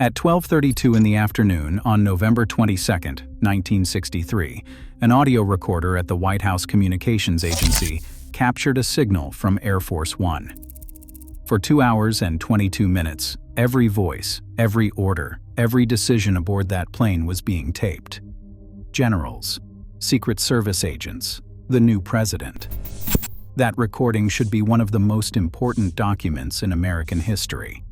At 12:32 in the afternoon on November 22, 1963, an audio recorder at the White House Communications Agency captured a signal from Air Force One. For 2 hours and 22 minutes, every voice, every order, every decision aboard that plane was being taped. Generals, Secret Service agents, the new president. That recording should be one of the most important documents in American history.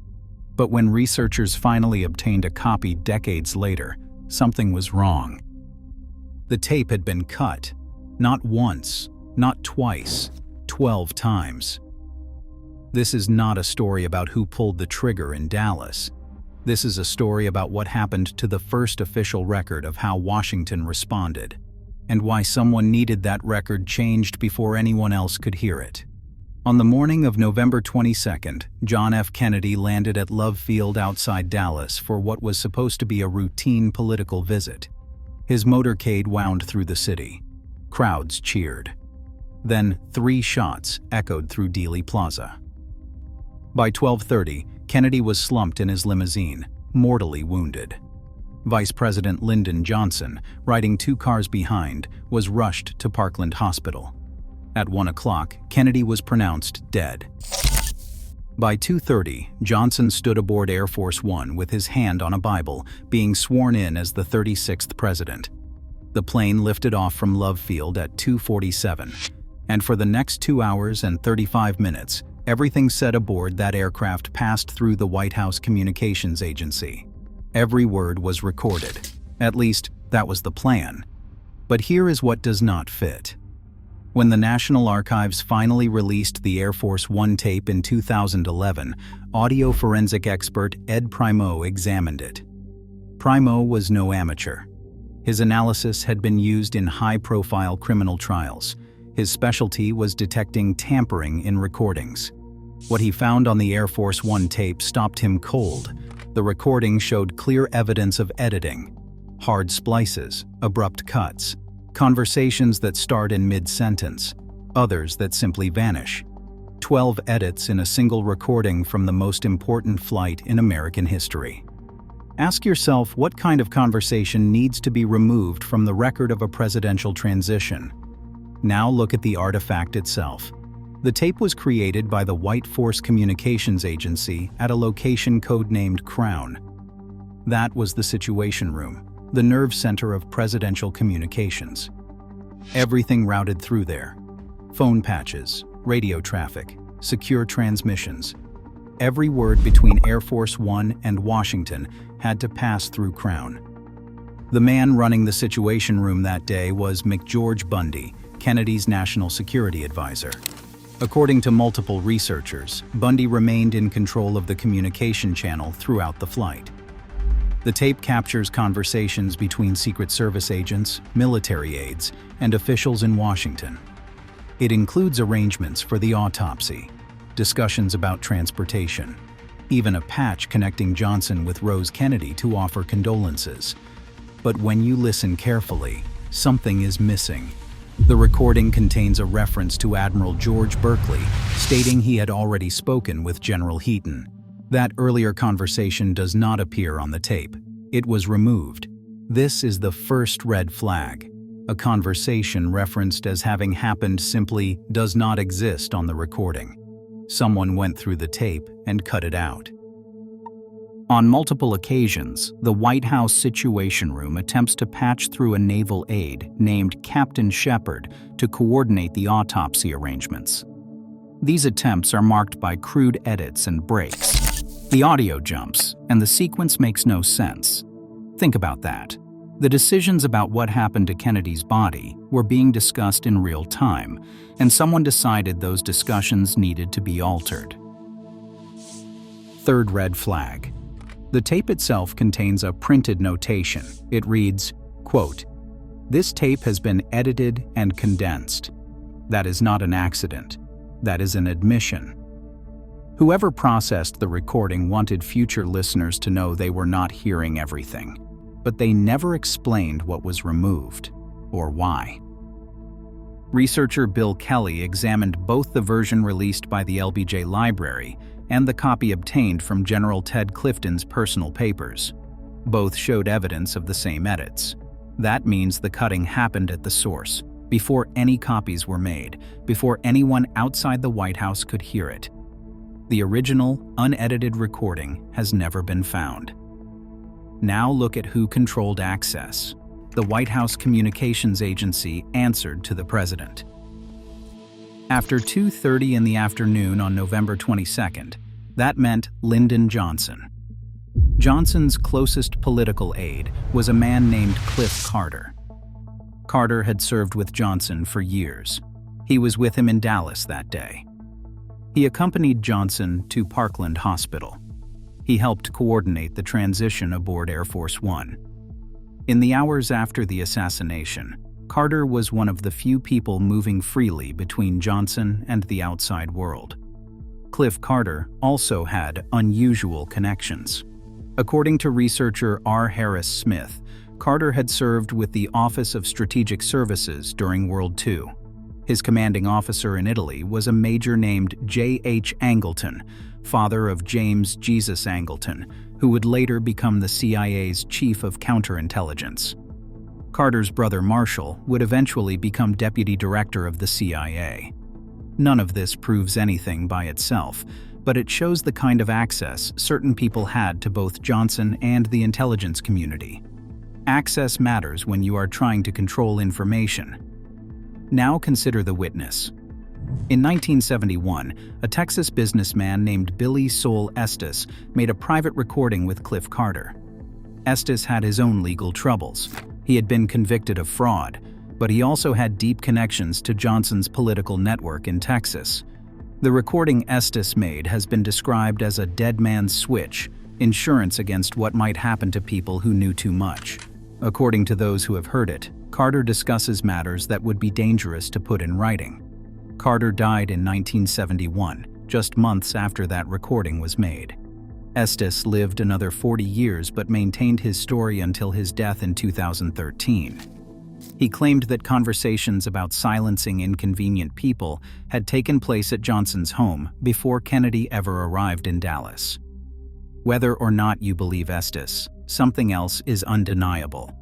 But when researchers finally obtained a copy decades later, something was wrong. The tape had been cut, not once, not twice, 12 times. This is not a story about who pulled the trigger in Dallas. This is a story about what happened to the first official record of how Washington responded, and why someone needed that record changed before anyone else could hear it. On the morning of November 22nd, John F. Kennedy landed at Love Field outside Dallas for what was supposed to be a routine political visit. His motorcade wound through the city. Crowds cheered. Then 3 shots echoed through Dealey Plaza. By 12:30, Kennedy was slumped in his limousine, mortally wounded. Vice President Lyndon Johnson, riding 2 cars behind, was rushed to Parkland Hospital. At 1 o'clock, Kennedy was pronounced dead. By 2:30, Johnson stood aboard Air Force One with his hand on a Bible, being sworn in as the 36th president. The plane lifted off from Love Field at 2:47, and for the next 2 hours and 35 minutes, everything said aboard that aircraft passed through the White House Communications Agency. Every word was recorded. At least, that was the plan. But here is what does not fit. When the National Archives finally released the Air Force One tape in 2011, audio forensic expert Ed Primo examined it. Primo was no amateur. His analysis had been used in high-profile criminal trials. His specialty was detecting tampering in recordings. What he found on the Air Force One tape stopped him cold. The recording showed clear evidence of editing. Hard splices, abrupt cuts, conversations that start in mid-sentence, others that simply vanish. 12 edits in a single recording from the most important flight in American history. Ask yourself what kind of conversation needs to be removed from the record of a presidential transition. Now look at the artifact itself. The tape was created by the White Force Communications Agency at a location codenamed Crown. That was the Situation Room, the nerve center of presidential communications. Everything routed through there. Phone patches, radio traffic, secure transmissions. Every word between Air Force One and Washington had to pass through Crown. The man running the Situation Room that day was McGeorge Bundy, Kennedy's national security advisor. According to multiple researchers, Bundy remained in control of the communication channel throughout the flight. The tape captures conversations between Secret Service agents, military aides, and officials in Washington. It includes arrangements for the autopsy, discussions about transportation, even a patch connecting Johnson with Rose Kennedy to offer condolences. But when you listen carefully, something is missing. The recording contains a reference to Admiral George Berkeley, stating he had already spoken with General Heaton. That earlier conversation does not appear on the tape. It was removed. This is the first red flag. A conversation referenced as having happened simply does not exist on the recording. Someone went through the tape and cut it out. On multiple occasions, the White House Situation Room attempts to patch through a naval aide named Captain Shepard to coordinate the autopsy arrangements. These attempts are marked by crude edits and breaks. The audio jumps, and the sequence makes no sense. Think about that. The decisions about what happened to Kennedy's body were being discussed in real time, and someone decided those discussions needed to be altered. Third red flag. The tape itself contains a printed notation. It reads, quote, "This tape has been edited and condensed. That is not an accident. That is an admission." Whoever processed the recording wanted future listeners to know they were not hearing everything, but they never explained what was removed or why. Researcher Bill Kelly examined both the version released by the LBJ Library and the copy obtained from General Ted Clifton's personal papers. Both showed evidence of the same edits. That means the cutting happened at the source, before any copies were made, before anyone outside the White House could hear it. The original, unedited recording has never been found. Now look at who controlled access. The White House Communications Agency answered to the president. After 2:30 in the afternoon on November 22nd, that meant Lyndon Johnson. Johnson's closest political aide was a man named Cliff Carter. Carter had served with Johnson for years. He was with him in Dallas that day. He accompanied Johnson to Parkland Hospital. He helped coordinate the transition aboard Air Force One. In the hours after the assassination, Carter was one of the few people moving freely between Johnson and the outside world. Cliff Carter also had unusual connections. According to researcher R. Harris Smith, Carter had served with the Office of Strategic Services during World II. His commanding officer in Italy was a major named J.H. Angleton, father of James Jesus Angleton, who would later become the CIA's chief of counterintelligence. Carter's brother Marshall would eventually become deputy director of the CIA. None of this proves anything by itself, but it shows the kind of access certain people had to both Johnson and the intelligence community. Access matters when you are trying to control information. Now consider the witness. In 1971, a Texas businessman named Billy Sol Estes made a private recording with Cliff Carter. Estes had his own legal troubles. He had been convicted of fraud, but he also had deep connections to Johnson's political network in Texas. The recording Estes made has been described as a dead man's switch, insurance against what might happen to people who knew too much. According to those who have heard it, Carter discusses matters that would be dangerous to put in writing. Carter died in 1971, just months after that recording was made. Estes lived another 40 years but maintained his story until his death in 2013. He claimed that conversations about silencing inconvenient people had taken place at Johnson's home before Kennedy ever arrived in Dallas. Whether or not you believe Estes, something else is undeniable.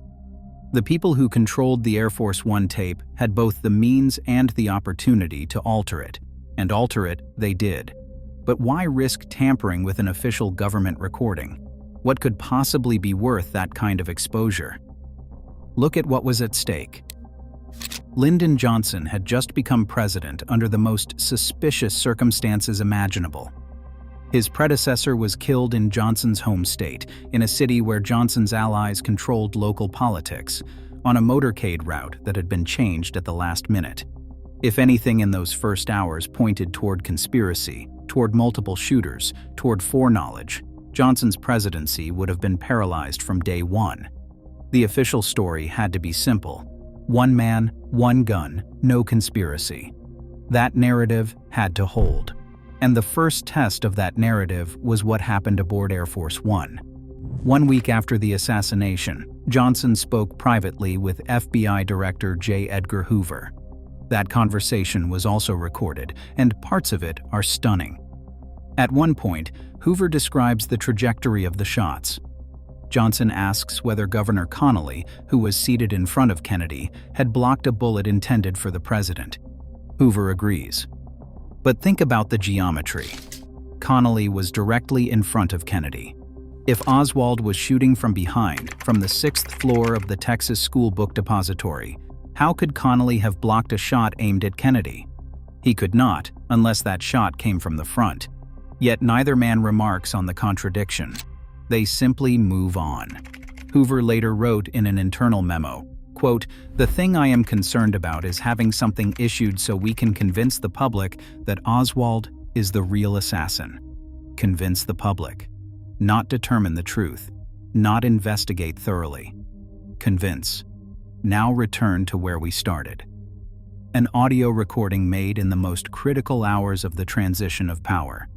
The people who controlled the Air Force One tape had both the means and the opportunity to alter it, and alter it they did. But why risk tampering with an official government recording? What could possibly be worth that kind of exposure? Look at what was at stake. Lyndon Johnson had just become president under the most suspicious circumstances imaginable. His predecessor was killed in Johnson's home state, in a city where Johnson's allies controlled local politics, on a motorcade route that had been changed at the last minute. If anything in those first hours pointed toward conspiracy, toward multiple shooters, toward foreknowledge, Johnson's presidency would have been paralyzed from day one. The official story had to be simple: one man, one gun, no conspiracy. That narrative had to hold. And the first test of that narrative was what happened aboard Air Force One. 1 week after the assassination, Johnson spoke privately with FBI Director J. Edgar Hoover. That conversation was also recorded, and parts of it are stunning. At one point, Hoover describes the trajectory of the shots. Johnson asks whether Governor Connally, who was seated in front of Kennedy, had blocked a bullet intended for the president. Hoover agrees. But think about the geometry. Connally was directly in front of Kennedy. If Oswald was shooting from behind, from the 6th floor of the Texas School Book Depository, how could Connally have blocked a shot aimed at Kennedy? He could not, unless that shot came from the front. Yet neither man remarks on the contradiction. They simply move on. Hoover later wrote in an internal memo, quote, "The thing I am concerned about is having something issued so we can convince the public that Oswald is the real assassin. Convince the public. Not determine the truth. Not investigate thoroughly. Convince. Now return to where we started." An audio recording made in the most critical hours of the transition of power.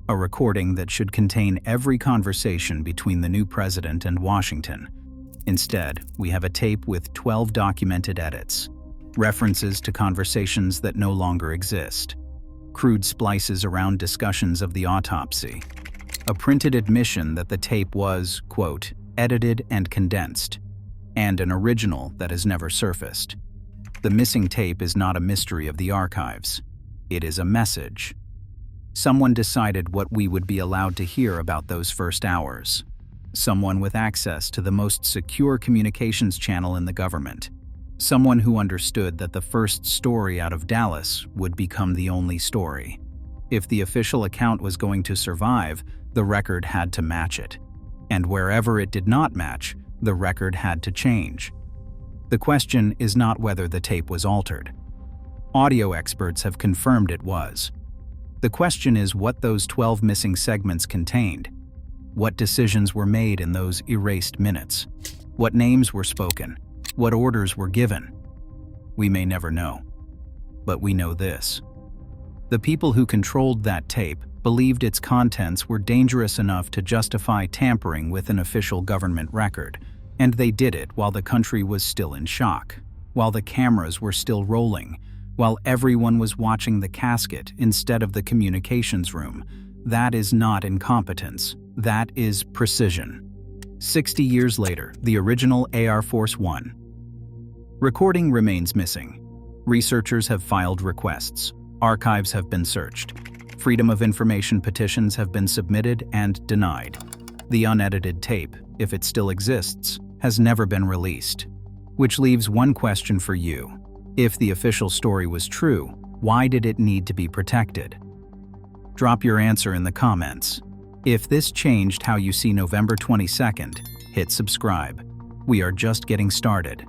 A recording that should contain every conversation between the new president and Washington. Instead, we have a tape with 12 documented edits, references to conversations that no longer exist. crude splices around discussions of the autopsy, a printed admission that the tape was, quote, edited and condensed, and an original that has never surfaced. The missing tape is not a mystery of the archives. It is a message. Someone decided what we would be allowed to hear about those first hours. Someone with access to the most secure communications channel in the government. Someone who understood that the first story out of Dallas would become the only story. If the official account was going to survive, the record had to match it. And wherever it did not match, the record had to change. The question is not whether the tape was altered. Audio experts have confirmed it was. The question is what those 12 missing segments contained. What decisions were made in those erased minutes? What names were spoken? What orders were given? We may never know. But we know this. The people who controlled that tape believed its contents were dangerous enough to justify tampering with an official government record, and they did it while the country was still in shock, while the cameras were still rolling, while everyone was watching the casket instead of the communications room. That is not incompetence. That is precision. 60 years later, the original Air Force One. Recording remains missing. Researchers have filed requests. Archives have been searched. Freedom of information petitions have been submitted and denied. The unedited tape, if it still exists, has never been released. Which leaves one question for you. If the official story was true, why did it need to be protected? Drop your answer in the comments. If this changed how you see November 22nd, hit subscribe. We are just getting started.